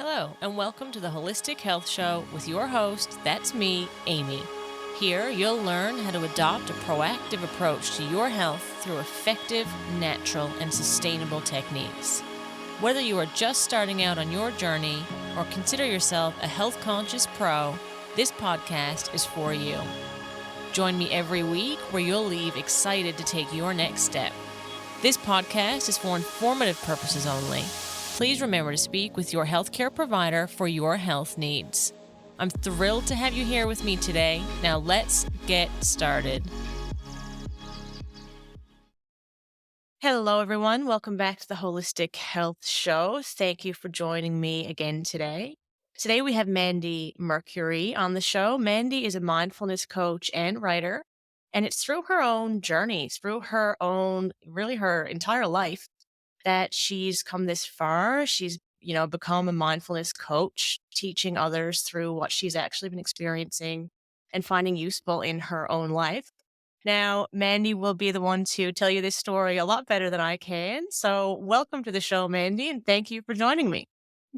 Hello, and welcome to the Holistic Health Show with your host, that's me, Amy. Here, you'll learn how to adopt a proactive approach to your health through effective, natural, and sustainable techniques. Whether you are just starting out on your journey or consider yourself a health-conscious pro, this podcast is for you. Join me every week where you'll leave excited to take your next step. This podcast is for informative purposes only. Please remember to speak with your healthcare provider for your health needs. I'm thrilled to have you here with me today. Now let's get started. Hello, everyone. Welcome back to the Holistic Health Show. Thank you for joining me again today. Today we have Mandy Mercury on the show. Mandy is a mindfulness coach and writer, and it's through her own journey, through her entire life, that she's come this far. She's, become a mindfulness coach, teaching others through what she's actually been experiencing and finding useful in her own life. Now, Mandy will be the one to tell you this story a lot better than I can. So welcome to the show, Mandy, and thank you for joining me.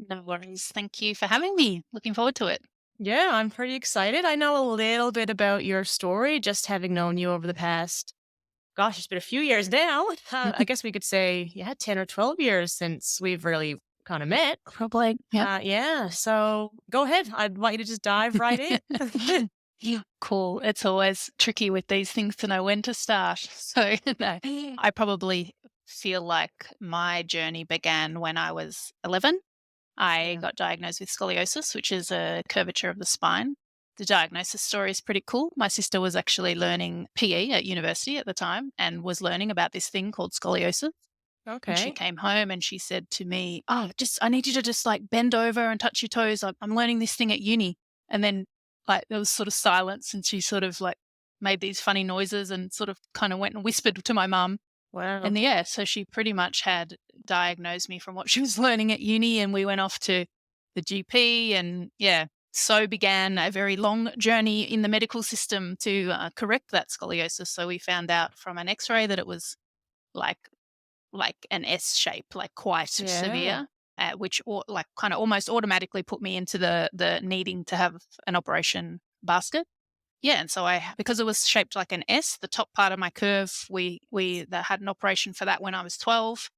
No worries. Thank you for having me. Looking forward to it. Yeah, I'm pretty excited. I know a little bit about your story, just having known you over the past, gosh, it's been a few years now. I guess we could say, 10 or 12 years since we've really kind of met. Probably. Yep. Yeah. So go ahead. I'd want you to just dive right in. Yeah. Cool. It's always tricky with these things to know when to start. So no, I probably feel like my journey began when I was 11. I Yeah. got diagnosed with scoliosis, which is a curvature of the spine. The diagnosis story is pretty cool. My sister was actually learning PE at university at the time and was learning about this thing called scoliosis. And she Okay. came home and she said to me, "Oh, I need you to just like bend over and touch your toes. I'm learning this thing at uni." And then like there was sort of silence and she sort of like made these funny noises and sort of kind of went and whispered to my mum. Wow. And yeah, so she pretty much had diagnosed me from what she was learning at uni. And we went off to the GP. And yeah, so began a very long journey in the medical system to correct that scoliosis. So we found out from an x ray that it was like an S shape, like quite Yeah. severe, which like kind of almost automatically put me into the needing to have an operation basket. Yeah, and so because it was shaped like an S, the top part of my curve, we that had an operation for that when I was 12,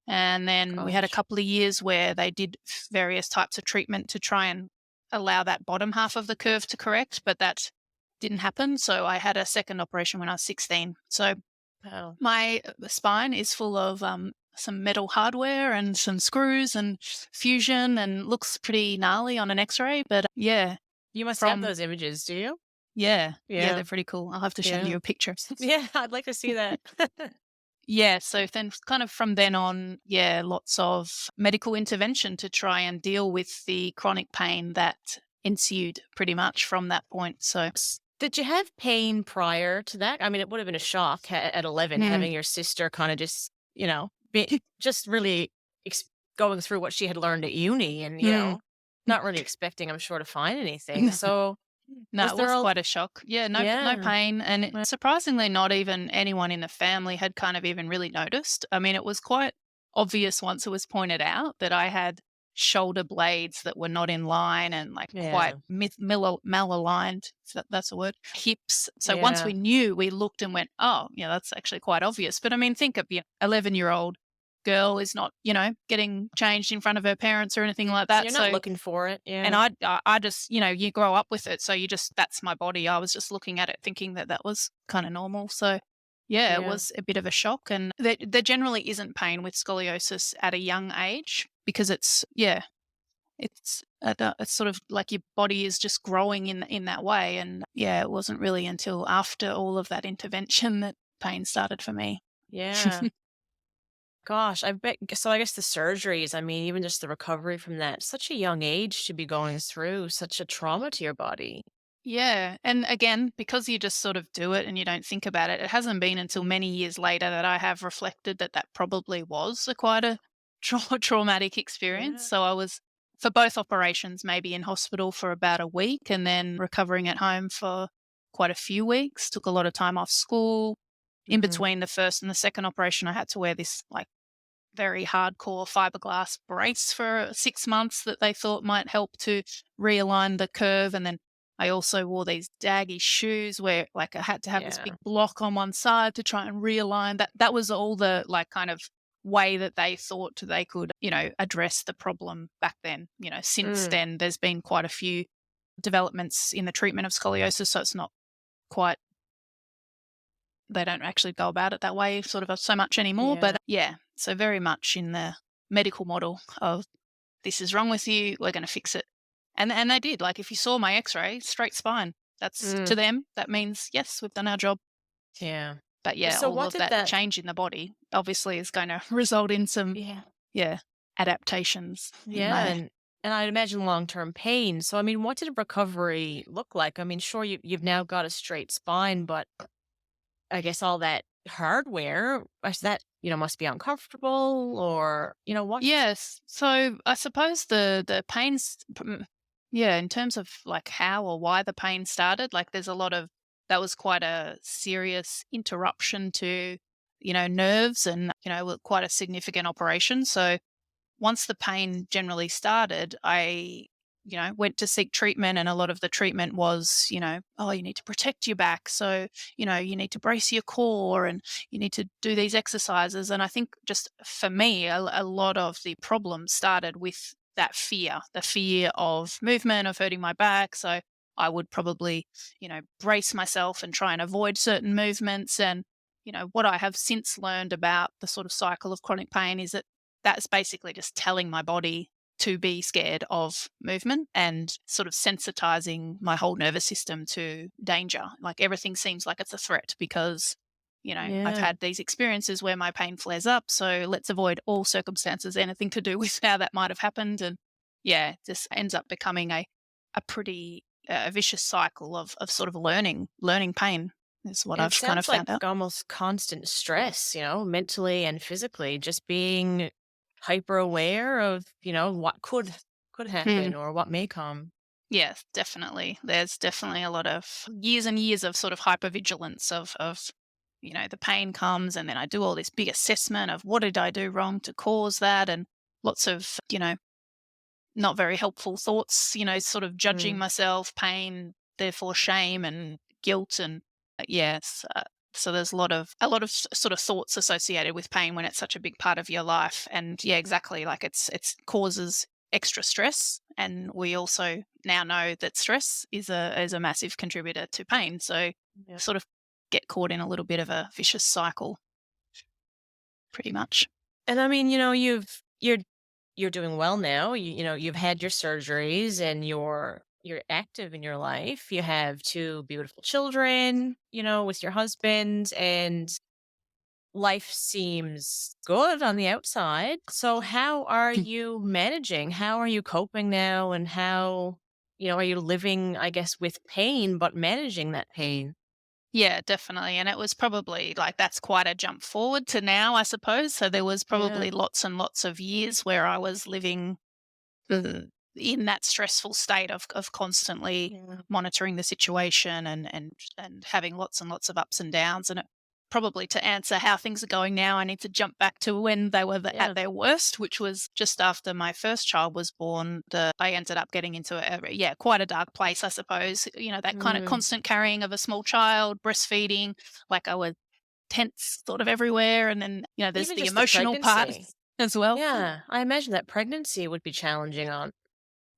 and then we had a Gosh. couple of years where they did various types of treatment to try and allow that bottom half of the curve to correct, but that didn't happen. So I had a second operation when I was 16. So Wow. my spine is full of some metal hardware and some screws and fusion and looks pretty gnarly on an x-ray. But yeah, You must have from, those images, do you? yeah, Yeah. they're pretty cool. I'll have to send Yeah. you a picture. Yeah. I'd like to see that. Yeah, so then kind of from then on, yeah, lots of medical intervention to try and deal with the chronic pain that ensued pretty much from that point. So, Did you have pain prior to that? I mean, it would have been a shock at 11 mm, having your sister kind of just, just really going through what she had learned at uni and, mm. not really expecting, I'm sure, to find anything. So No, was it there was a, quite a shock. Yeah, no yeah. pain, and Well, surprisingly, not even anyone in the family had kind of even really noticed. I mean, it was quite obvious once it was pointed out that I had shoulder blades that were not in line and like quite Yeah. malaligned, if that's a word, hips. So once Yeah. we knew, we looked and went, "Oh, yeah, that's actually quite obvious." But I mean, think of 11-year-old girl is not, getting changed in front of her parents or anything like that. You're not So looking for it. and Yeah. I just, you grow up with it, so that's my body. I was just looking at it thinking that that was kinda normal, so, yeah, it Yeah. was a bit of a shock, and there generally isn't pain with scoliosis at a young age because it's sort of like your body is just growing in that way, and, yeah, it wasn't really until after all of that intervention that pain started for me. Yeah. Gosh, I bet. So I guess the surgeries, I mean, even just the recovery from that, such a young age to be going through such a trauma to your body. Yeah, and again, because you just sort of do it and you don't think about it, it hasn't been until many years later that I have reflected that that probably was quite a traumatic experience. Yeah. So I was, for both operations, maybe in hospital for about a week and then recovering at home for quite a few weeks. Took a lot of time off school. In Mhm. between the first and the second operation, I had to wear this like very hardcore fiberglass brace for 6 months that they thought might help to realign the curve, and then I also wore these daggy shoes where, like, I had to have this Yeah. big block on one side to try and realign. That was all the, like, kind of way that they thought they could, address the problem back then. Since Mm. then, there's been quite a few developments in the treatment of scoliosis, so it's not quite they don't actually go about it that way sort of so much anymore. Yeah. But yeah, so very much in the medical model of this is wrong with you, we're going to fix it. And they did. Like if you saw my x-ray, straight spine. That's Mm. to them, that means yes, we've done our job. Yeah. But yeah, So all what of did that that change in the body obviously is going to result in some, Yeah. yeah, adaptations in Yeah, my. and I'd imagine long-term pain. So I mean, what did recovery look like? I mean, sure you've now got a straight spine, but I guess all that hardware, is that, must be uncomfortable or, what? Yes. So I suppose the pains, yeah, in terms of like how or why the pain started, like there's a lot of that was quite a serious interruption to, nerves and, quite a significant operation. So once the pain generally started, I, went to seek treatment, and a lot of the treatment was, oh, you need to protect your back. So, you need to brace your core and you need to do these exercises. And I think just for me, a lot of the problems started with that fear, the fear of movement, of hurting my back. So I would probably, brace myself and try and avoid certain movements. And, what I have since learned about the sort of cycle of chronic pain is that that's basically just telling my body to be scared of movement and sort of sensitizing my whole nervous system to danger. Like everything seems like it's a threat because, I've Yeah. had these experiences where my pain flares up. So let's avoid all circumstances, anything to do with how that might have happened. And yeah, it just ends up becoming a pretty vicious cycle of sort of learning pain is what And it I've kind of sounds like found out. almost constant stress, mentally and physically, just being hyper aware of, what could Mm. happen or what may come. Yes, definitely. There's definitely a lot of years and years of sort of hypervigilance of the pain comes, and then I do all this big assessment of what did I do wrong to cause that, and lots of, not very helpful thoughts, sort of judging Mm. myself, pain, therefore shame and guilt, and yes. So there's a lot of sort of thoughts associated with pain when it's such a big part of your life, and yeah, exactly. Like it's causes extra stress, and we also now know that stress is a massive contributor to pain. So Yeah. sort of get caught in a little bit of a vicious cycle, pretty much. And I mean, you're doing well now. You've had your surgeries and you're active in your life. You have two beautiful children, with your husband, and life seems good on the outside. So how are you managing? How are you coping now, and how, are you living, I guess, with pain but managing that pain? Yeah, definitely. And it was probably like that's quite a jump forward to now, I suppose. So there was Yeah. probably lots and lots of years where I was living uh, in that stressful state of constantly Yeah. monitoring the situation and having lots and lots of ups and downs. And it, probably to answer how things are going now, I need to jump back to when they were Yeah. at their worst, which was just after my first child was born. I ended up getting into yeah, quite a dark place, I suppose. That kind of Mm. constant carrying of a small child, breastfeeding, like I was tense sort of everywhere, and then there's Even the just the emotional part pregnancy. as well. Yeah. I imagine that pregnancy would be challenging on,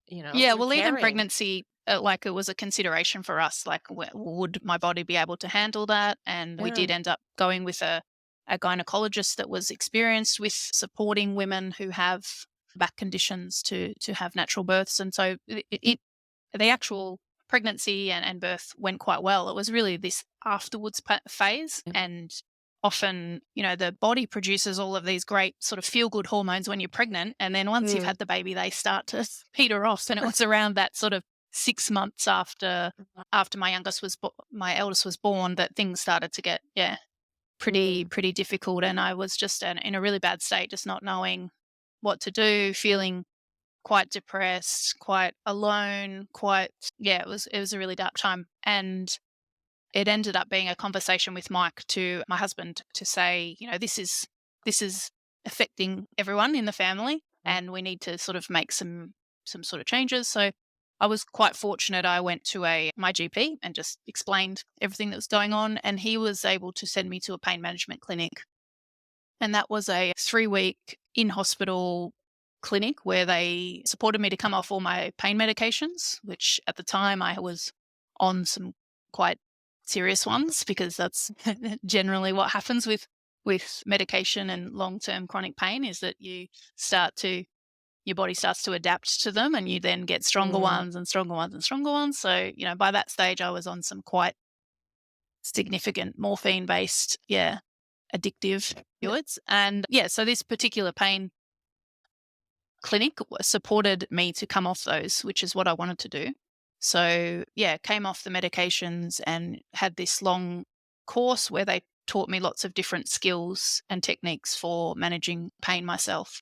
Yeah, with well, even carrying. pregnancy, like, it was a consideration for us, like, would my body be able to handle that? And we Yeah. did end up going with a gynecologist that was experienced with supporting women who have back conditions to have natural births, and so the actual pregnancy and birth went quite well. It was really this afterwards phase, Yeah. and often, the body produces all of these great sort of feel good hormones when you're pregnant, and then once you've Mm. had the baby, they start to peter off. And it was around that sort of 6 months after my eldest was born that things started to get pretty Mm. pretty difficult, and I was just in a really bad state, just not knowing what to do, feeling quite depressed, quite alone, quite yeah, it was a really dark time. And it ended up being a conversation with Mike to my husband to say, this is affecting everyone in the family, and we need to sort of make some sort of changes. So I was quite fortunate. I went to a my GP and just explained everything that was going on, and he was able to send me to a pain management clinic. And that was a 3-week in hospital clinic where they supported me to come off all my pain medications, which at the time I was on some quite serious ones, because that's generally what happens with medication and long-term chronic pain, is that start to your body starts to adapt to them, and you then get stronger Mm. ones and stronger ones and stronger ones. So, by that stage I was on some quite significant morphine based, addictive opioids. And yeah, so this particular pain clinic supported me to come off those, which is what I wanted to do. So yeah, came off the medications and had this long course where they taught me lots of different skills and techniques for managing pain myself.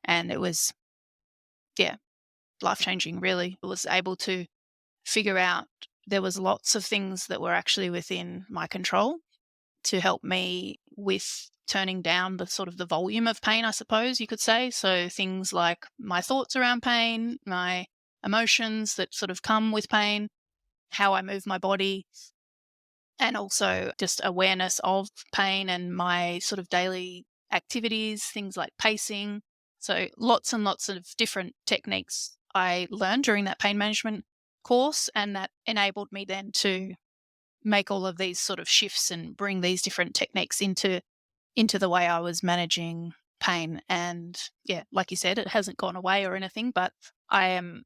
And it was, yeah, life changing, really. I was able to figure out there was lots of things that were actually within my control to help me with turning down the sort of the volume of pain, I suppose you could say. So things like my thoughts around pain, my emotions that sort of come with pain, how I move my body, and also just awareness of pain and my sort of daily activities, things like pacing. So lots and lots of different techniques I learned during that pain management course, and that enabled me then to make all of these sort of shifts and bring these different techniques into the way I was managing pain. And yeah, like you said, it hasn't gone away or anything, but I am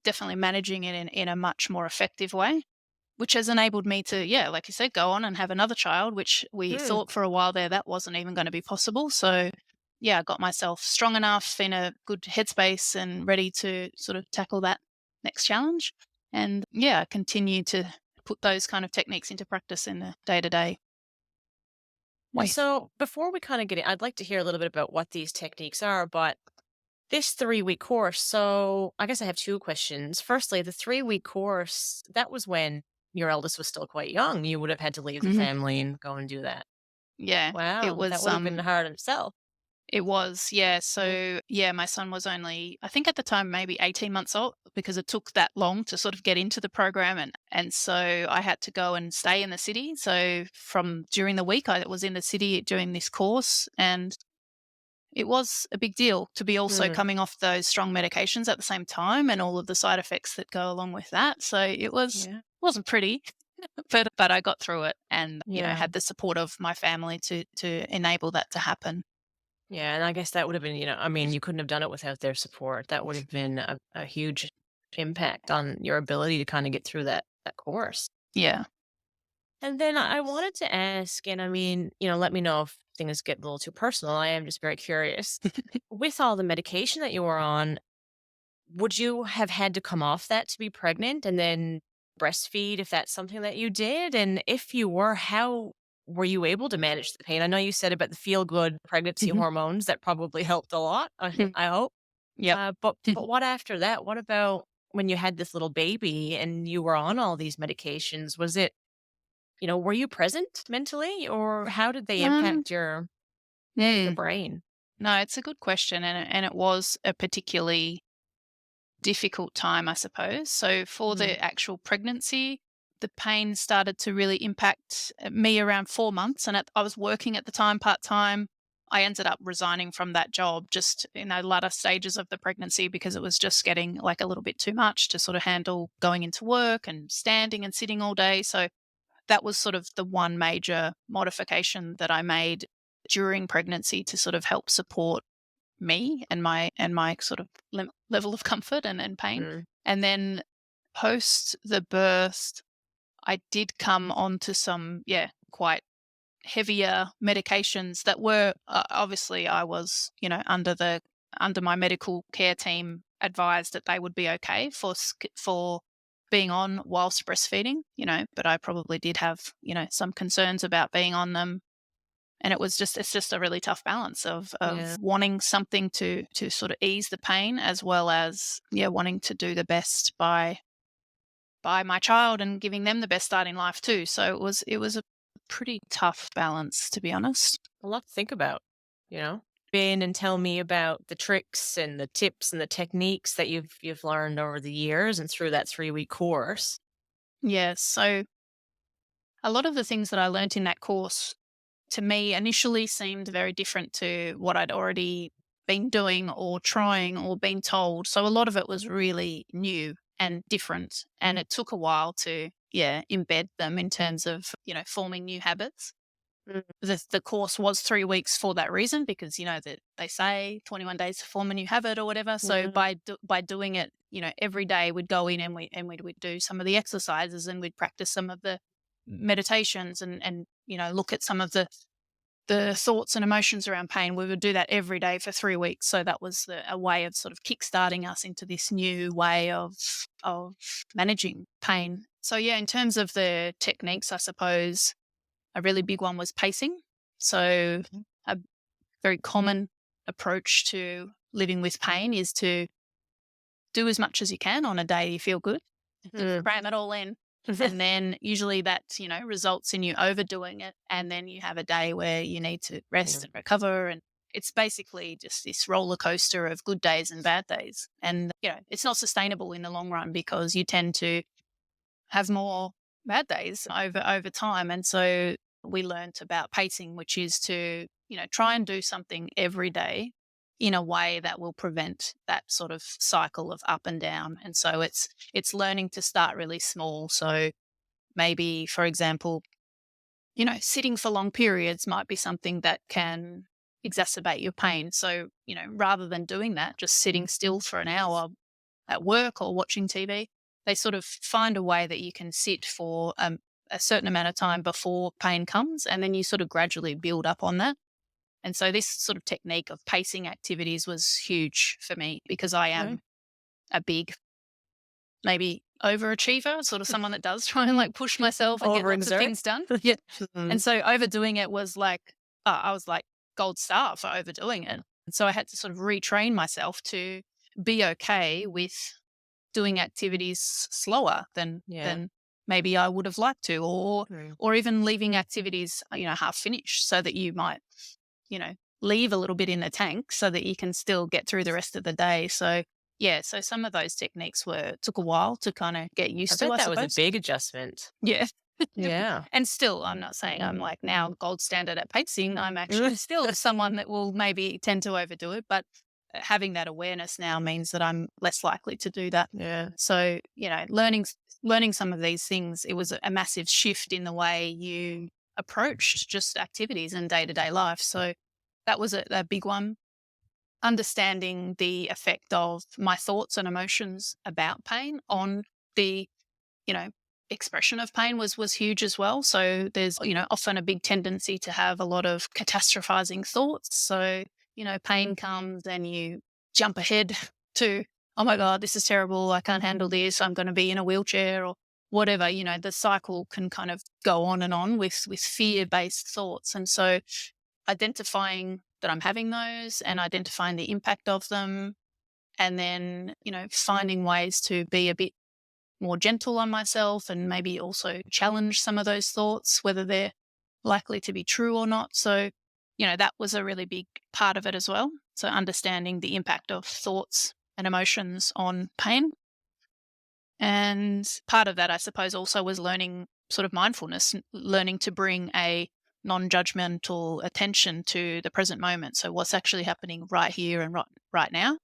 definitely managing it in a much more effective way, which has enabled me to, yeah, like you said, go on and have another child, which we Mm. thought for a while there that wasn't even going to be possible. So yeah, I got myself strong enough, in a good headspace and ready to sort of tackle that next challenge. And yeah, continue to put those kind of techniques into practice in the day to day way. So before we kind of get in, I'd like to hear a little bit about what these techniques are, but this 3-week course. So I guess I have two questions. Firstly, the 3-week course, that was when your eldest was still quite young. You would have had to leave the Mhm. family and go and do that. Yeah, it Wow, that was would have been hard in itself. it was, yeah. Mm. So yeah, my son was only, I think at the time, maybe 18 months old, because it took that long to sort of get into the program. And so I had to go and stay in the city. So from during the week I was in the city doing this course, and it was a big deal to be also Mm. coming off those strong medications at the same time, and all of the side effects that go along with that. So it Yeah. wasn't pretty, but I got through it, and Yeah. had the support of my family to enable that to happen. Yeah. And I guess that would have been, I mean, you couldn't have done it without their support. That would have been a huge impact on your ability to kind of get through that course. Yeah. And then I wanted to ask, and I mean, let me know if things get a little too personal. I am just very curious. With all the medication that you were on, would you have had to come off that to be pregnant and then breastfeed if that's something that you did? And if you were, how were you able to manage the pain? I know you said about the feel good pregnancy Mhm. hormones that probably helped a lot. Mm. I hope. Yep. But what after that? What about when you had this little baby and you were on all these medications? Was it, were you present mentally, or how did they Um, impact your mm, brain? no, it's a good question, and it was a particularly difficult time, I suppose. So for Mm. the actual pregnancy, the pain started to really impact me around 4 months, and I was working at the time part time. I ended up resigning from that job just in the latter stages of the pregnancy, because it was just getting like a little bit too much to sort of handle going into work and standing and sitting all day. So that was sort of the one major modification that I made during pregnancy to sort of help support me and my sort of level of comfort and pain. Mm. And then post the birth, I did come onto some, yeah, quite heavier medications that were, obviously I was, under my medical care team advised that they would be okay for being on whilst breastfeeding, but I probably did have, some concerns about being on them. And it's just a really tough balance Yeah. of wanting something to sort of ease the pain, as well as, yeah, wanting to do the best by my child and giving them the best start in life too. So it was a pretty tough balance, to be honest. A lot to think about, you know? in and tell me about the tricks and the tips and the techniques that you've learned over the years and through that 3-week course. Yeah. So a lot of the things that I learnt in that course to me initially seemed very different to what I'd already been doing or trying or been told. So a lot of it was really new and different. And it took a while to, yeah, embed them in terms of, forming new habits. Mm, The course was 3 weeks for that reason because, that they say 21 days to form a new habit or whatever. So mm, by doing it, every day we'd go in and we'd do some of the exercises and we'd practice some of the meditations and look at some of the thoughts and emotions around pain. We would do that every day for 3 weeks. So that was a way of sort of kickstarting us into this new way of managing pain. So yeah, in terms of the techniques, I suppose a really big one was pacing. So a very common approach to living with pain is to do as much as you can on a day you feel good. Just mm. cram it all in. And then usually that, results in you overdoing it. And then you have a day where you need to rest Yeah. and recover. And it's basically just this roller coaster of good days and bad days. And, it's not sustainable in the long run because you tend to have more bad days over time. And so we learnt about pacing, which is to, try and do something every day in a way that will prevent that sort of cycle of up and down. And so it's learning to start really small. So maybe, for example, sitting for long periods might be something that can exacerbate your pain. So, rather than doing that, just sitting still for an hour at work or watching TV, they sort of find a way that you can sit for a certain amount of time before pain comes. And then you sort of gradually build up on that. And so this sort of technique of pacing activities was huge for me because I Okay. am a big, maybe overachiever, sort of someone that does try and like push myself and get lots of Overexert. things done. Yeah. Mm, And so overdoing it was like, I was like gold star for overdoing it. And so I had to sort of retrain myself to be okay with doing activities slower yeah. than maybe I would have liked to, Mm. or even leaving activities, half finished so that you might, you know, leave a little bit in the tank so that you can still get through the rest of the day. So yeah, so some of those techniques took a while to kind of get I used to, bet I that was a suppose. big adjustment. Yeah. Yeah. And still, I'm not saying I'm like now gold standard at pacing. I'm actually still someone that will maybe tend to overdo it, but having that awareness now means that I'm less likely to do that. Yeah. So, learning some of these things, it was a massive shift in the way you approached just activities and day-to-day life. So that was a big one. Understanding the effect of my thoughts and emotions about pain on the, you know, expression of pain was huge as well. So there's, often a big tendency to have a lot of catastrophizing thoughts. So, pain comes and you jump ahead to, oh my God, this is terrible. I can't handle this. I'm going to be in a wheelchair or whatever. The cycle can kind of go on and on with fear-based thoughts. And so identifying that I'm having those and identifying the impact of them, and then, finding ways to be a bit more gentle on myself and maybe also challenge some of those thoughts, whether they're likely to be true or not. So, that was a really big part of it as well. So, understanding the impact of thoughts and emotions on pain. And part of that, I suppose, also was learning sort of mindfulness, learning to bring a non judgmental attention to the present moment. So, what's actually happening right here and right now?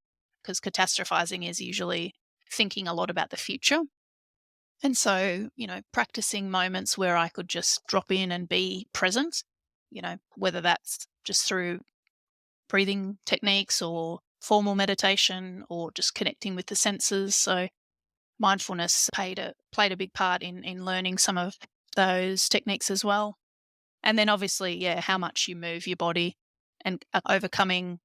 Because catastrophizing is usually thinking a lot about the future. And so, practicing moments where I could just drop in and be present, whether that's just through breathing techniques or formal meditation or just connecting with the senses. So mindfulness played a big part in learning some of those techniques as well. And then obviously, yeah, how much you move your body and overcoming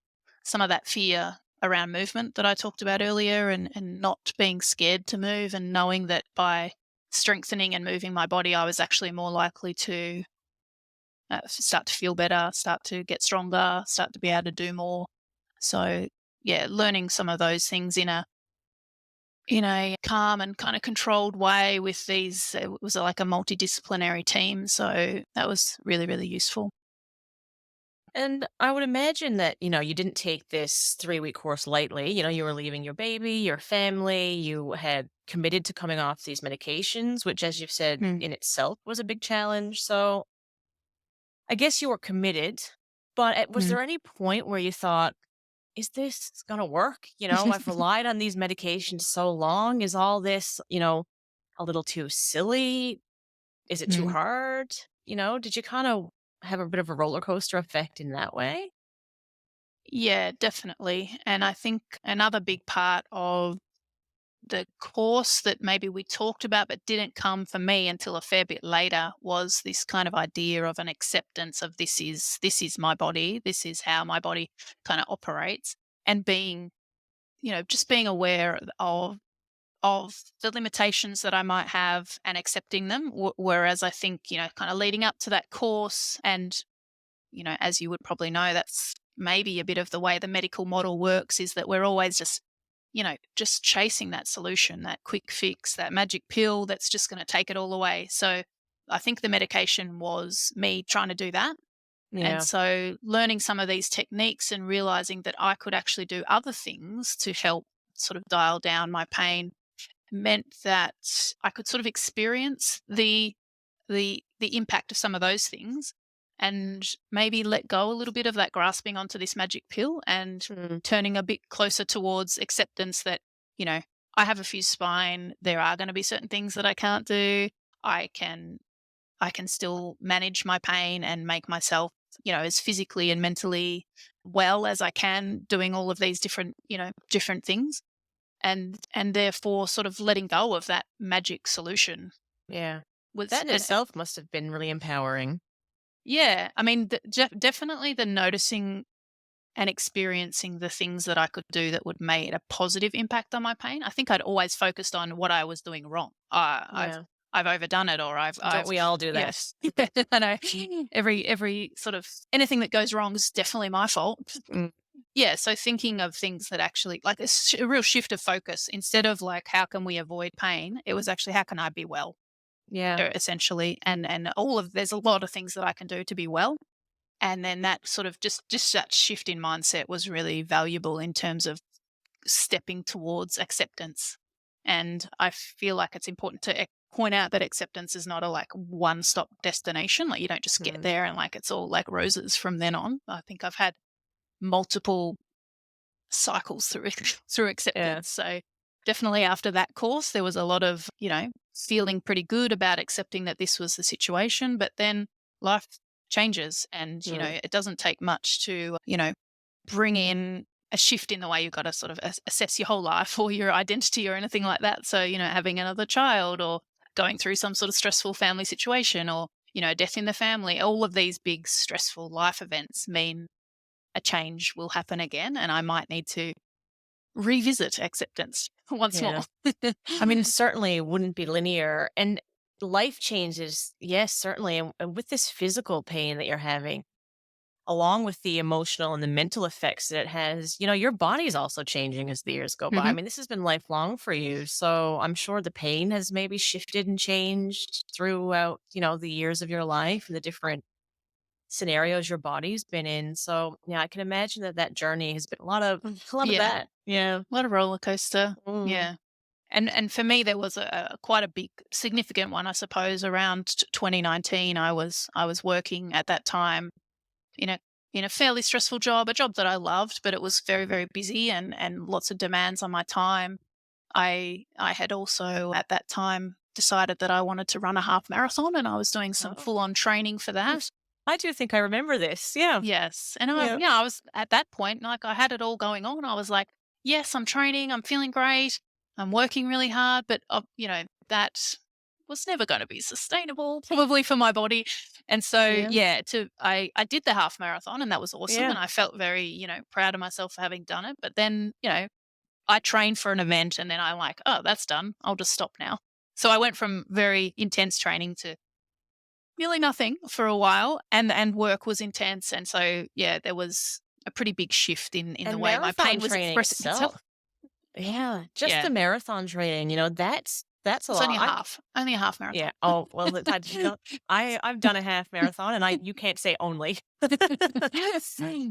some of that fear around movement that I talked about earlier, and not being scared to move, and knowing that by strengthening and moving my body, I was actually more likely to start to feel better, start to get stronger, start to be able to do more. So, yeah, learning some of those things in a calm and kind of controlled way with these, it was like a multidisciplinary team. So that was really, really useful. And I would imagine that, you didn't take this 3-week course lightly. You were leaving your baby, your family, you had committed to coming off these medications, which, as you've said, Mm, in itself was a big challenge. So I guess you were committed, but was mm. there any point where you thought, is this going to work? I've relied on these medications so long. Is all this, a little too silly? Is it too Mm. hard? Did you kind of have a bit of a roller coaster effect in that way? Yeah, definitely. And I think another big part of the course that maybe we talked about but didn't come for me until a fair bit later was this kind of idea of an acceptance of this is my body, this is how my body kind of operates, and being, just being aware of the limitations that I might have and accepting them. Whereas I think, kind of leading up to that course, and as you would probably know, that's maybe a bit of the way the medical model works, is that we're always just chasing that solution, that quick fix, that magic pill that's just going to take it all away. So I think the medication was me trying to do that. And Yeah. so learning some of these techniques and realizing that I could actually do other things to help sort of dial down my pain meant that I could sort of experience the impact of some of those things, and maybe let go a little bit of that grasping onto this magic pill, and Mm, turning a bit closer towards acceptance that, I have a fused spine, there are going to be certain things that I can't do. I can I can still manage my pain and make myself, as physically and mentally well as I can, doing all of these different things, and therefore sort of letting go of that magic solution yeah. was That in itself must have been really empowering. yeah, I mean, definitely the noticing and experiencing the things that I could do that would make a positive impact on my pain. I think I'd always focused on what I was doing wrong. Yeah. I've overdone it, or Don't I've we all do that? yes, I know. Every sort of anything that goes wrong is definitely my fault. Mm, Yeah, so thinking of things that actually like a real shift of focus, instead of like how can we avoid pain, it was actually how can I be well, yeah. essentially, and all of there's a lot of things that I can do to be well, and then that sort of just that shift in mindset was really valuable in terms of stepping towards acceptance. And I feel like it's important to point out that acceptance is not a like one stop destination. Like you don't just get Mm, there and like it's all like roses from then on. I think I've had multiple cycles through through yeah. acceptance. So definitely after that course, there was a lot of, feeling pretty good about accepting that this was the situation. But then life changes, and, Mm, it doesn't take much to, bring in a shift in the way you've got to sort of assess your whole life or your identity or anything like that. So, having another child, or going through some sort of stressful family situation, or, death in the family, all of these big stressful life events mean a change will happen again, and I might need to revisit acceptance once more. yeah. I mean, certainly it wouldn't be linear. And life changes, yes, certainly. And with this physical pain that you're having, along with the emotional and the mental effects that it has, your body's also changing as the years go by. I Mhm. mean, this has been lifelong for you. So I'm sure the pain has maybe shifted and changed throughout, the years of your life and the different scenarios your body's been in. So yeah, I can imagine that that journey has been a lot of a lot of Yeah, that. Yeah. what a roller coaster. Mm. Yeah. And for me, there was a quite a big significant one, I suppose, around 2019. I was working at that time in a fairly stressful job, a job that I loved, but it was very, very busy, and lots of demands on my time. I had also at that time decided that I wanted to run a half marathon, and I was doing some Oh. full on training for that. Yes. I do think I remember this. Yeah. Yes, and Yeah. I was at that point, like, I had it all going on. I was like, "Yes, I'm training, I'm feeling great, I'm working really hard," but, that was never gonna be sustainable probably for my body, and so, Yeah. yeah, I did the half marathon, and that was awesome, Yeah. and I felt very, proud of myself for having done it, but then, I trained for an event, and then I'm like, "Oh, that's done, I'll just stop now." So I went from very intense training to really nothing for a while, and work was intense, and so, yeah, there was a pretty big shift in the And way my marathon pain was training expressing itself. itself. Yeah. Just Yeah. the marathon training, that's That's a It's lot. only a half Yeah. marathon. Oh, well, I've done a half marathon, and you can't say only.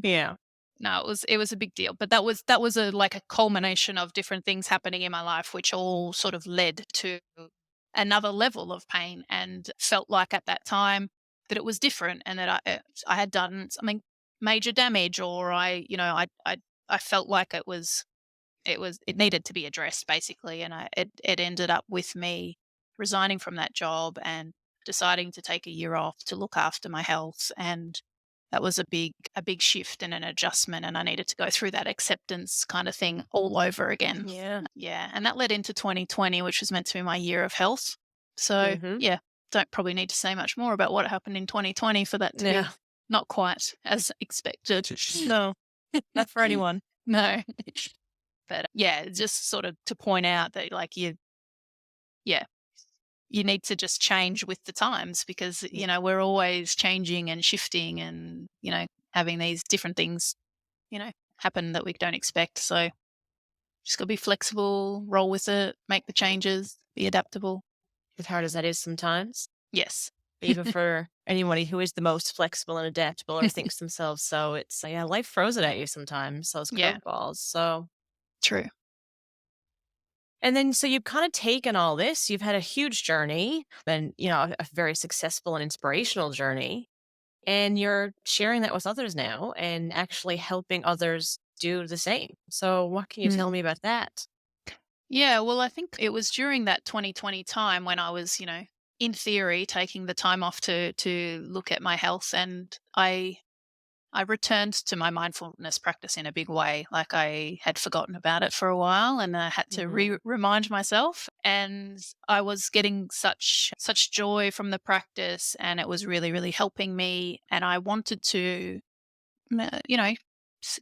Yeah. No, it was a big deal, but that was a like a culmination of different things happening in my life, which all sort of led to another level of pain, and felt like at that time that it was different, and that I had done something major damage, or I felt like it needed to be addressed basically, and it ended up with me resigning from that job and deciding to take a year off to look after my health, and that was a big shift and an adjustment, and I needed to go through that acceptance kind of thing all over again. Yeah. Yeah, and that led into 2020, which was meant to be my year of health. So, Mhm. yeah, don't probably need to say much more about what happened in 2020 for that to Yeah. be not quite as expected. No, not for anyone. No. But, yeah, just sort of to point out that, like, yeah, you need to just change with the times because, we're always changing and shifting and, having these different things, happen that we don't expect. So just gotta be flexible, roll with it, make the changes, be adaptable. As hard as that is sometimes, Yes. even for anybody who is the most flexible and adaptable or thinks themselves so, it's yeah, life throws it at you sometimes, those Yeah, curveballs. So true. and then so you've kind of taken all this, you've had a huge journey, and a very successful and inspirational journey, and you're sharing that with others now and actually helping others do the same. So what can you tell Mm. me about that? Yeah, well, I think it was during that 2020 time when I was, in theory, taking the time off to look at my health, and I returned to my mindfulness practice in a big way. Like I had forgotten about it for a while, and I had to Mhm. remind myself. And I was getting such joy from the practice, and it was really really helping me. And I wanted to, you know,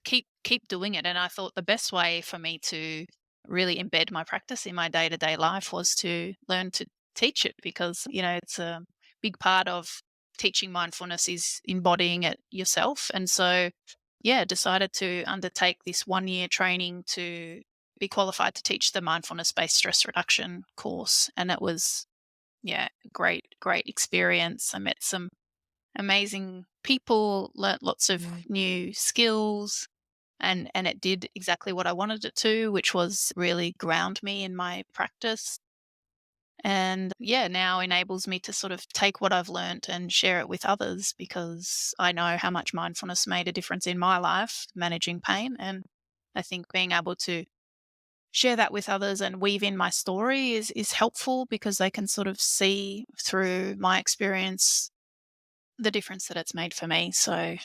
keep doing it. And I thought the best way for me to really embed my practice in my day to day life was to learn to teach it, because it's a big part of teaching mindfulness is embodying it yourself. And so, yeah, decided to undertake this 1 year training to be qualified to teach the mindfulness based stress reduction course. And it was, yeah, great experience. I met some amazing people, learnt lots of Mhm. new skills, and it did exactly what I wanted it to, which was really ground me in my practice. And yeah, now enables me to sort of take what I've learnt and share it with others, because I know how much mindfulness made a difference in my life managing pain. And I think being able to share that with others and weave in my story is helpful, because they can sort of see through my experience the difference that it's made for me. So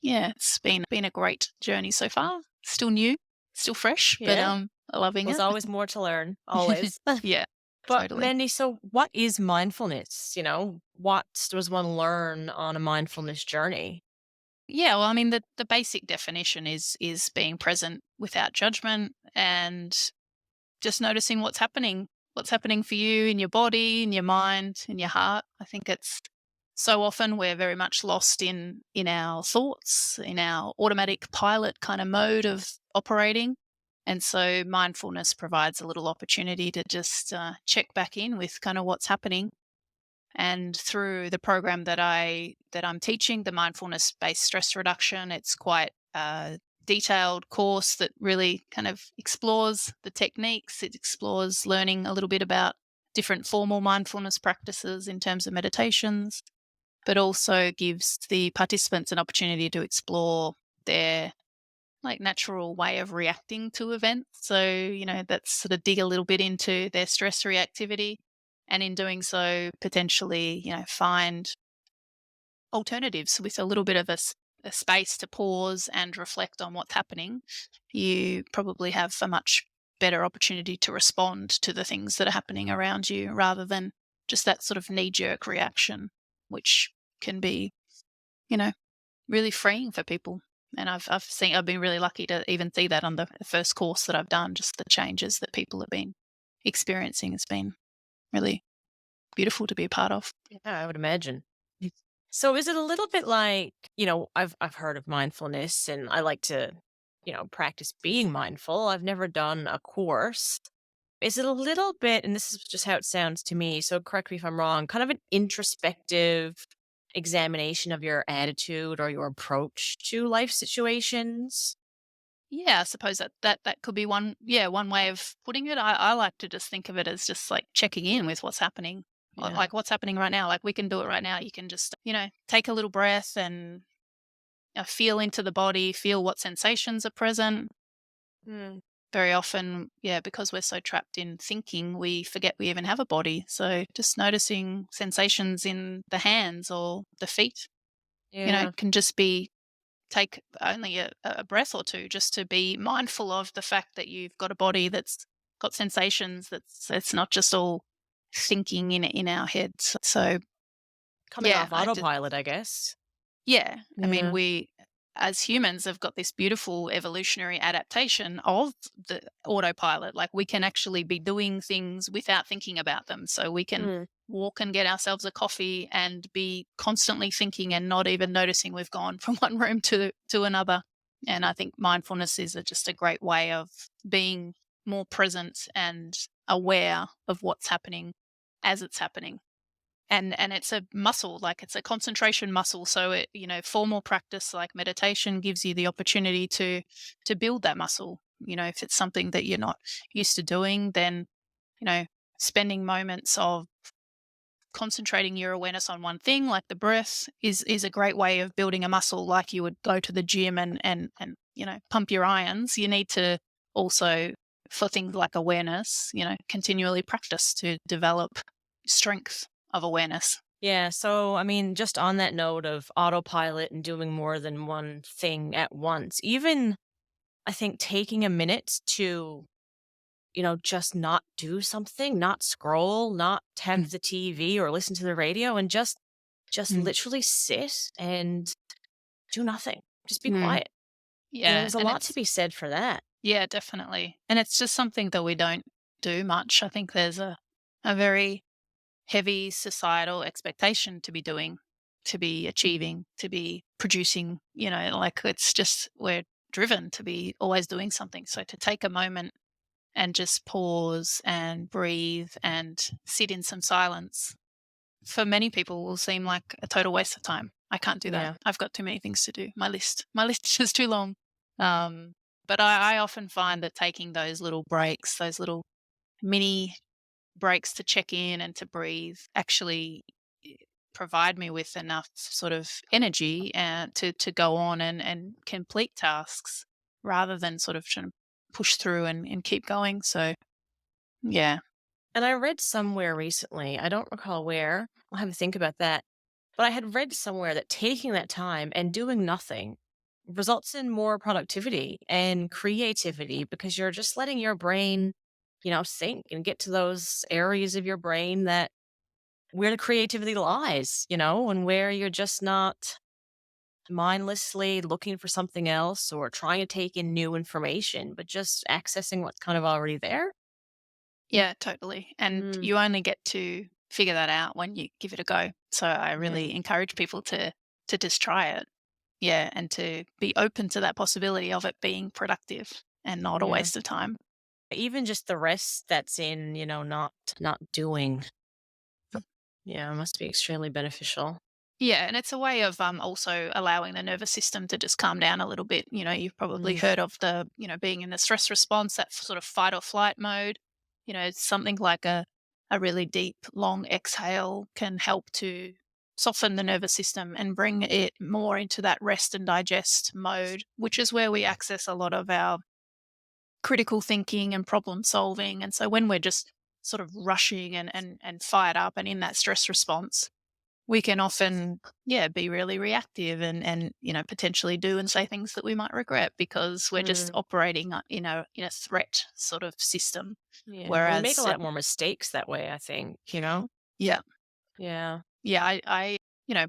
yeah, it's been a great journey so far. Still new, still fresh, but Yeah. loving There's it. always more to learn, always. Yeah, But totally. Mandy, so what is mindfulness? What does one learn on a mindfulness journey? Yeah, well, I mean, the basic definition is being present without judgment, and just noticing what's happening for you in your body, in your mind, in your heart. I think it's so often we're very much lost in our thoughts, in our automatic pilot kind of mode of operating. And so mindfulness provides a little opportunity to just check back in with kind of what's happening. And through the program that I'm teaching, the mindfulness based stress reduction, it's quite a detailed course that really kind of explores the techniques. It explores learning a little bit about different formal mindfulness practices in terms of meditations, but also gives the participants an opportunity to explore their like natural way of reacting to events. So, that's sort of dig a little bit into their stress reactivity. And in doing so, potentially, find alternatives with a little bit of a space to pause and reflect on what's happening. You probably have a much better opportunity to respond to the things that are happening around you, rather than just that sort of knee jerk reaction, which can be, you know, really freeing for people. And I've been really lucky to even see that on the first course that I've done. Just the changes that people have been experiencing has been really beautiful to be a part of. Yeah, I would imagine. So is it a little bit like, I've heard of mindfulness and I like to, practice being mindful. I've never done a course. Is it a little bit, and this is just how it sounds to me, so correct me if I'm wrong, kind of an introspective examination of your attitude or your approach to life situations? Yeah, I suppose that could be one way of putting it. I like to just think of it as just like checking in with what's happening. Yeah. Like what's happening right now. Like we can do it right now. You can just, take a little breath and feel into the body, feel what sensations are present. Mm. Very often, yeah, because we're so trapped in thinking, we forget we even have a body. So just noticing sensations in the hands or the feet, Yeah. can just be take only a breath or two just to be mindful of the fact that you've got a body that's got sensations, that's it's not just all thinking in our heads. So Coming yeah, off autopilot, I guess. yeah, I mean, Yeah. we as humans have got this beautiful evolutionary adaptation of the autopilot. Like we can actually be doing things without thinking about them. So we can Mm. walk and get ourselves a coffee and be constantly thinking and not even noticing we've gone from one room to another. And I think mindfulness is just a great way of being more present and aware of what's happening as it's happening. And it's a muscle, like it's a concentration muscle, so it, formal practice like meditation gives you the opportunity to build that muscle. If it's something that you're not used to doing, then you know spending moments of concentrating your awareness on one thing like the breath is a great way of building a muscle, like you would go to the gym and pump your irons. You need to also, for things like awareness, continually practice to develop strength of awareness. Yeah. So, I mean, just on that note of autopilot and doing more than one thing at once, even I think taking a minute to, just not do something, not scroll, not tap Mm, the TV or listen to the radio and just mm, literally sit and do nothing. Just be mm. quiet. Yeah, There's a and lot to it's be said for that. yeah, definitely. And it's just something that we don't do much. I think there's a very heavy societal expectation to be doing, to be achieving, to be producing, like it's just we're driven to be always doing something. So to take a moment and just pause and breathe and sit in some silence for many people will seem like a total waste of time. I can't do that. Yeah. I've got too many things to do. My list is too long. Um, but I often find that taking those little breaks, those little mini breaks to check in and to breathe, actually provide me with enough sort of energy and to go on and complete tasks rather than sort of trying to push through and keep going. So yeah. And I read somewhere recently, I don't recall where, I'll have to think about that, but I had read somewhere that taking that time and doing nothing results in more productivity and creativity because you're just letting your brain, think and get to those areas of your brain that where the creativity lies, and where you're just not mindlessly looking for something else or trying to take in new information, but just accessing what's kind of already there. Yeah, totally. And Mm, you only get to figure that out when you give it a go. So I yeah. really encourage people to just try it. Yeah, and to be open to that possibility of it being productive and not a Yeah. waste of time. Even just the rest that's in, not doing. Yeah, must be extremely beneficial. Yeah, and it's a way of also allowing the nervous system to just calm down a little bit. You've probably Mm, heard of the, being in the stress response, that sort of fight or flight mode. It's something like a really deep, long exhale can help to soften the nervous system and bring it more into that rest and digest mode, which is where we access a lot of our critical thinking and problem solving. And so when we're just sort of rushing and fired up and in that stress response, we can often, yeah, be really reactive and potentially do and say things that we might regret because we're just mm, operating in a threat sort of system. yeah, and we make a Whereas, lot more mistakes that way, I think. yeah, Yeah, yeah, I you know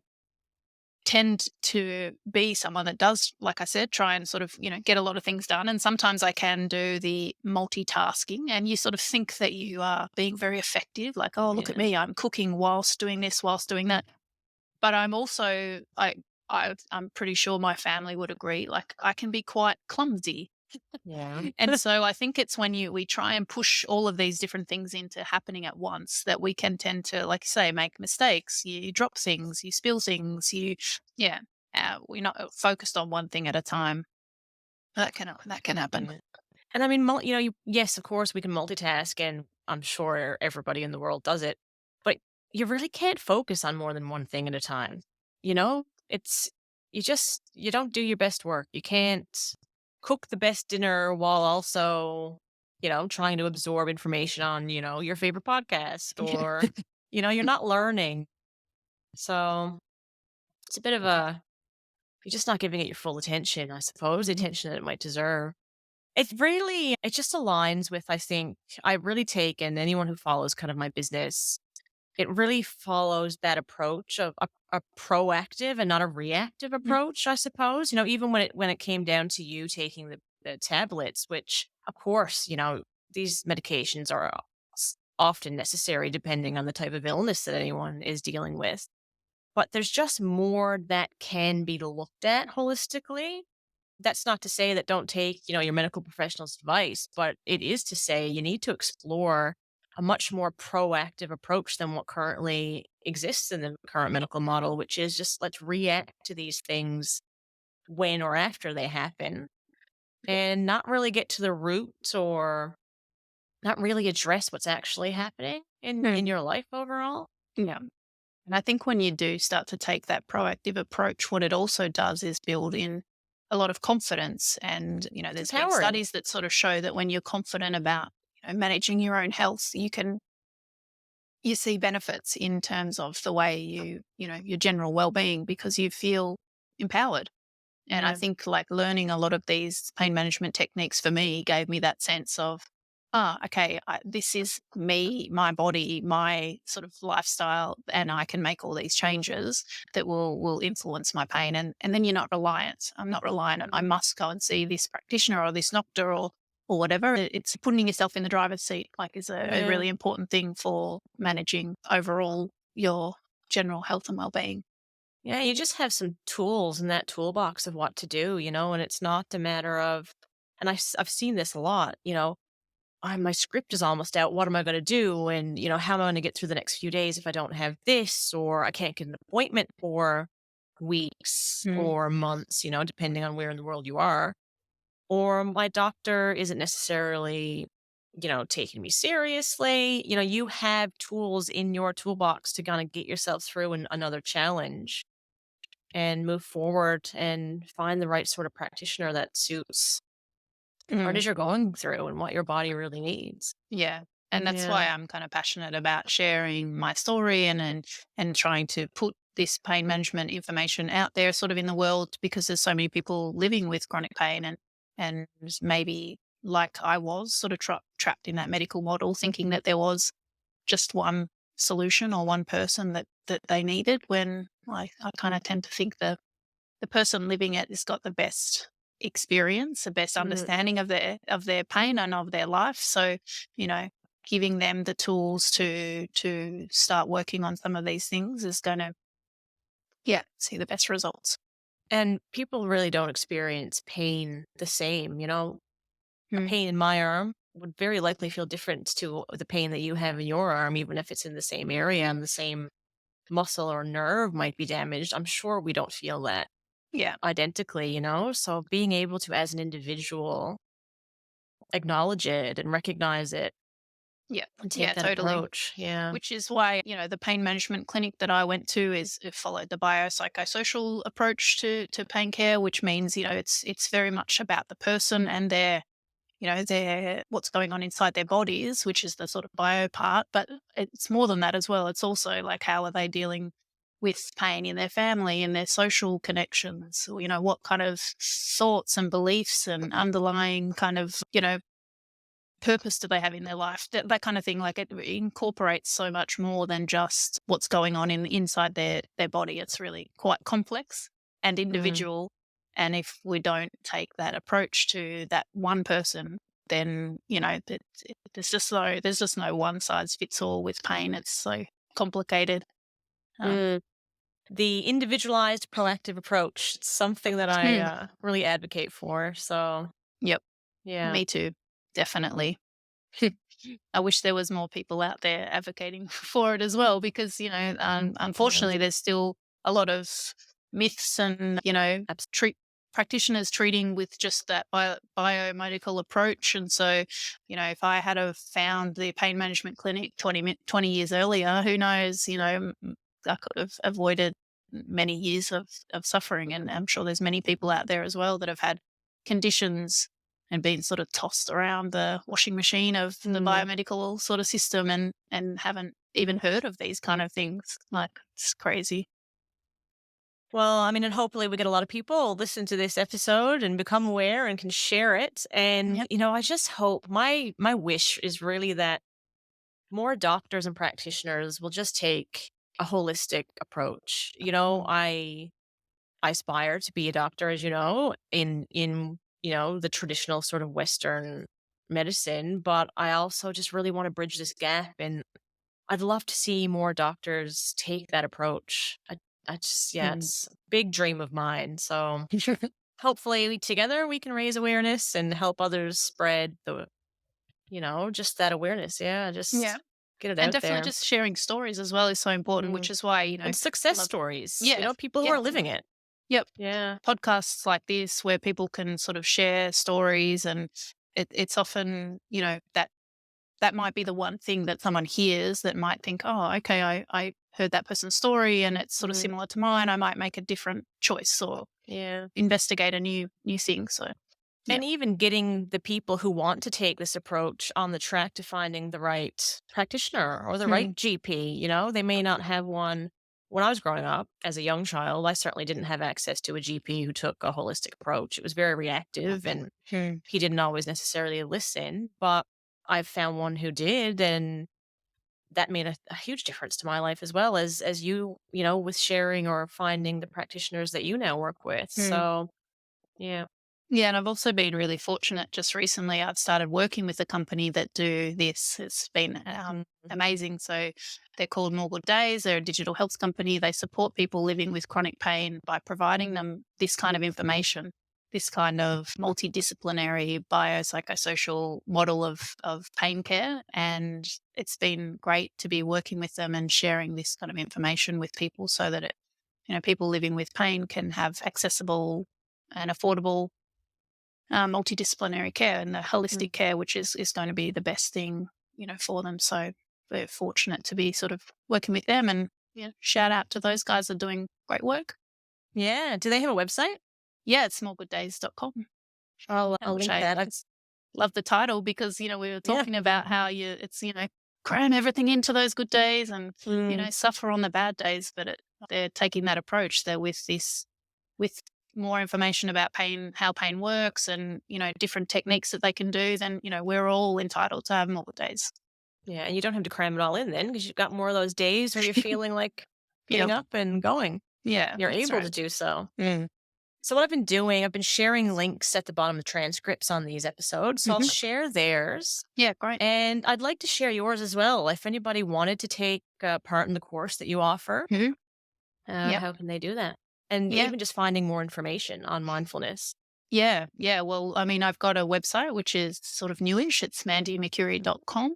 tend to be someone that does, like I said, try and sort of get a lot of things done. And sometimes I can do the multitasking, and you sort of think that you are being very effective, like, oh, look at yeah, me, I'm cooking whilst doing this, whilst doing that. But I'm also I'm pretty sure my family would agree, like, I can be quite clumsy. Yeah. And so I think it's when we try and push all of these different things into happening at once that we can tend to, like you say, make mistakes. You drop things, you spill things, yeah, we're not focused on one thing at a time. That can happen. Yeah. And I mean, yes, of course, we can multitask, and I'm sure everybody in the world does it, but you really can't focus on more than one thing at a time. It's you don't do your best work. You can't cook the best dinner while also, trying to absorb information on, your favorite podcast, or, you're not learning. So it's a bit of you're just not giving it your full attention, I suppose, the attention that it might deserve. It just aligns with, I think, I really take, and anyone who follows kind of my business, it really follows that approach of a proactive and not a reactive Mm, approach, I suppose. Even when it came down to you taking the tablets, which of course, these medications are often necessary depending on the type of illness that anyone is dealing with. But there's just more that can be looked at holistically. That's not to say that don't take, your medical professional's advice, but it is to say you need to explore a much more proactive approach than what currently exists in the current medical model, which is just let's react to these things when or after they happen and not really get to the root, or not really address what's actually happening in mm, your life overall. yeah. And I think when you do start to take that proactive approach, what it also does is build in a lot of confidence. And, It's there's been empowering. studies that sort of show that when you're confident about, managing your own health, you see benefits in terms of the way your general well-being because you feel empowered. And I Yeah. think like learning a lot of these pain management techniques for me gave me that sense of, okay, this is me, my body, my sort of lifestyle, and I can make all these changes that will influence my pain. And then you're not reliant. I'm not reliant on I must go and see this practitioner or this doctor or whatever. It's putting yourself in the driver's seat, like is a Yeah. really important thing for managing overall your general health and well-being. Yeah, you just have some tools in that toolbox of what to do, and it's not a matter of, and I've seen this a lot, my script is almost out. What am I going to do? And, how am I going to get through the next few days if I don't have this, or I can't get an appointment for weeks Mm. or months, depending on where in the world you are. Or my doctor isn't necessarily, taking me seriously. You have tools in your toolbox to kind of get yourself through another challenge and move forward and find the right sort of practitioner that suits what it Mm. is you're going through and what your body really needs. Yeah. And that's Yeah. why I'm kind of passionate about sharing my story and trying to put this pain management information out there sort of in the world because there's so many people living with chronic pain and maybe like I was sort of trapped in that medical model thinking that there was just one solution or one person that they needed when I kind of tend to think the person living it has got the best experience, the best Mm. understanding of their pain and of their life. So, you know, giving them the tools to start working on some of these things is going to, yeah, see the best results. And people really don't experience pain the same. A Mm. pain in my arm would very likely feel different to the pain that you have in your arm, even if it's in the same area and the same muscle or nerve might be damaged. I'm sure we don't feel that Yeah, identically, So being able to, as an individual, acknowledge it and recognize it yeah, and take yeah, that totally. approach. Yeah. Which is why, the pain management clinic that I went to is it followed the biopsychosocial approach to pain care, which means, it's very much about the person and their what's going on inside their bodies, which is the sort of bio part, but it's more than that as well. It's also like how are they dealing with pain in their family and their social connections, what kind of thoughts and beliefs and underlying kind of, purpose do they have in their life? That kind of thing. Like it incorporates so much more than just what's going on inside their body. It's really quite complex and Mm. individual. And if we don't take that approach to that one person, then there's just no one size fits all with pain. It's so complicated. Um, Mm. The individualized proactive approach, it's something that I hmm, really advocate for. So yep. Yeah. Me too. Definitely. I wish there was more people out there advocating for it as well, because, Yeah. unfortunately, there's still a lot of myths and, treat practitioners treating with just that biomedical approach. And so, if I had have found the pain management clinic 20 years earlier, who knows, I could have avoided many years of suffering. And I'm sure there's many people out there as well that have had conditions and been sort of tossed around the washing machine of the Mm. biomedical sort of system, and haven't even heard of these kind of things. Like, it's crazy. Well, I mean, and hopefully we get a lot of people listen to this episode and become aware and can share it. And, Yep. I just hope my wish is really that more doctors and practitioners will just take a holistic approach. Mm. I aspire to be a doctor, as you know, in the traditional sort of Western medicine, but I also just really want to bridge this gap, and I'd love to see more doctors take that approach. I just, yeah, Mm. it's a big dream of mine. So hopefully together we can raise awareness and help others spread just that awareness. Yeah, Yeah. just get it And out definitely there. just sharing stories as well is so important, which Mm. is why, And I success love, stories, yeah, people who yeah, are living it. yep. Yeah. Podcasts like this where people can sort of share stories, and it's often, that might be the one thing that someone hears that might think, oh, okay, I heard that person's story and it's sort of Mhm. similar to mine. I might make a different choice or Yeah. investigate a new thing. So, yeah. And even getting the people who want to take this approach on the track to finding the right practitioner or the right Mm. GP, they may not have one. When I was growing up as a young child, I certainly didn't have access to a GP who took a holistic approach. It was very reactive and Mm. he didn't always necessarily listen, but I've found one who did, and that made a huge difference to my life as well as with sharing or finding the practitioners that you now work with. Mm. So, yeah. Yeah, and I've also been really fortunate. Just recently, I've started working with a company that do this. It's been Mm. amazing. So they're called More Good Days. They're a digital health company. They support people living with chronic pain by providing them this kind of information, this kind of multidisciplinary biopsychosocial model of pain care. And it's been great to be working with them and sharing this kind of information with people, so that people living with pain can have accessible and affordable multidisciplinary care and the Mm. holistic care, which is going to be the best thing, for them. So we're fortunate to be sort of working with them, and shout out to those guys that are doing great work. Yeah. Do they have a website? Yeah, it's smallgooddays.com. I'll Which link I that. love the title, because, we were Yeah. talking about how cram everything into those good days and, Mm. suffer on the bad days. But they're taking that approach. They're with more information about pain, how pain works, and, different techniques that they can do, then, we're all entitled to have more good days. Yeah, and you don't have to cram it all in then because you've got more of those days where you're feeling like getting Yep. up and going. Yeah, You're that's able right. to do so. Mm. So what I've been doing, I've been sharing links at the bottom of the transcripts on these episodes. So I'll Mhm. share theirs. Yeah, great. And I'd like to share yours as well. If anybody wanted to take part in the course that you offer, Mhm. Yep. how can they do that? And Yeah. even just finding more information on mindfulness. Yeah. Yeah. Well, I mean, I've got a website which is sort of newish. It's mandymccurry.com.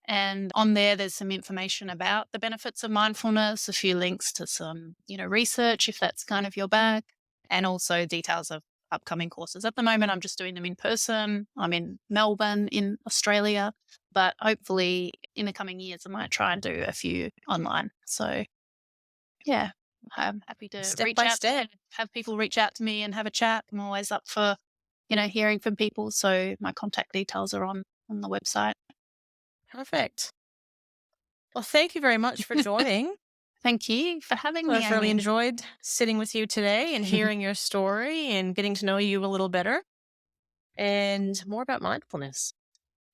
And on there, there's some information about the benefits of mindfulness, a few links to some, research if that's kind of your bag, and also details of upcoming courses. At the moment, I'm just doing them in person. I'm in Melbourne in Australia, but hopefully in the coming years, I might try and do a few online. So, yeah, I'm happy to Step reach by out to step. have people reach out to me and have a chat. I'm always up for, hearing from people. So my contact details are on the website. Perfect. Well, thank you very much for joining. Thank you for having me, I've really Amy. enjoyed sitting with you today and hearing your story and getting to know you a little better and more about mindfulness.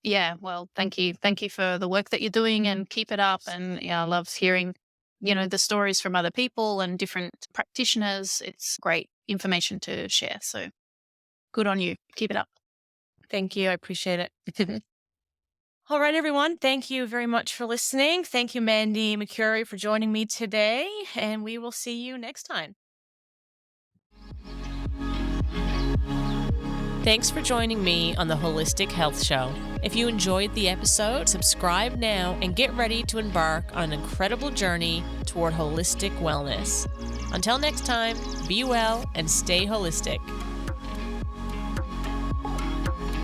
Yeah, well, thank you. Thank you for the work that you're doing, and keep it up. And yeah, I love hearing, the stories from other people and different practitioners. It's great information to share. So good on you. Keep it up. Thank you. I appreciate it. All right, everyone. Thank you very much for listening. Thank you, Mandy McCurry, for joining me today. And we will see you next time. Thanks for joining me on the Holistic Health Show. If you enjoyed the episode, subscribe now and get ready to embark on an incredible journey toward holistic wellness. Until next time, be well and stay holistic.